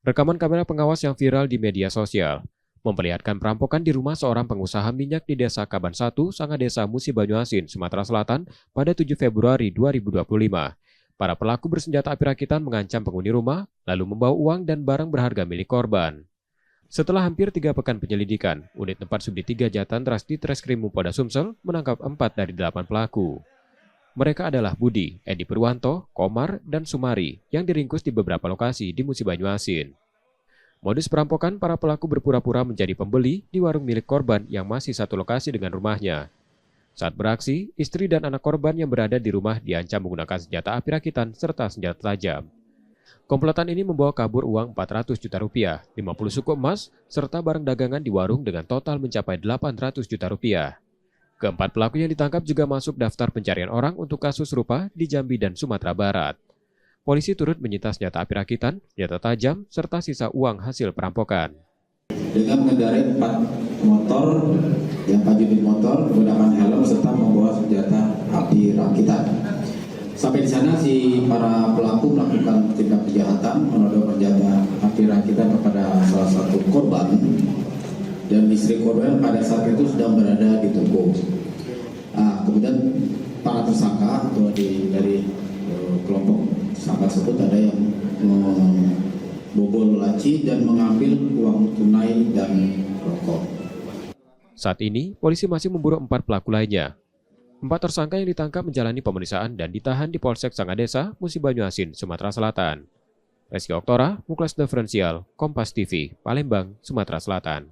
Rekaman kamera pengawas yang viral di media sosial memperlihatkan perampokan di rumah seorang pengusaha minyak di Desa Kaban 1, Sangadesa, Musi Banyuasin, Sumatera Selatan pada 7 Februari 2025. Para pelaku bersenjata api rakitan mengancam penghuni rumah, lalu membawa uang dan barang berharga milik korban. Setelah hampir 3 pekan penyelidikan, unit 4 Subdit 3 Jatan Ras di Treskrimum Polda Sumsel menangkap 4 dari 8 pelaku. Mereka adalah Budi, Edi Purwanto, Komar, dan Sumari yang diringkus di beberapa lokasi di Musi Banyuasin. Modus perampokan, para pelaku berpura-pura menjadi pembeli di warung milik korban yang masih satu lokasi dengan rumahnya. Saat beraksi, istri dan anak korban yang berada di rumah diancam menggunakan senjata api rakitan serta senjata tajam. Komplotan ini membawa kabur uang 400 juta rupiah, 50 suku emas, serta barang dagangan di warung dengan total mencapai 800 juta rupiah. Keempat pelaku yang ditangkap juga masuk daftar pencarian orang untuk kasus serupa di Jambi dan Sumatera Barat. Polisi turut menyita senjata api rakitan, senjata tajam, serta sisa uang hasil perampokan. Dengan mengendarai 4 motor, yang 4 unit motor, menggunakan helm serta membawa senjata api rakitan. Sampai di sana si para pelaku melakukan tindak kejahatan menodong senjata api rakitan kepada salah satu korban, dan istri korban pada saat itu sedang berada di toko. Kemudian para tersangka atau dari kelompok tersangka tersebut ada yang membobol laci dan mengambil uang tunai dan rokok. Saat ini, polisi masih memburu 4 pelaku lainnya. 4 tersangka yang ditangkap menjalani pemeriksaan dan ditahan di Polsek Sangadesa, Musi Banyuasin, Sumatera Selatan. Reski Oktora, Muklas Diferensial, Kompas TV, Palembang, Sumatera Selatan.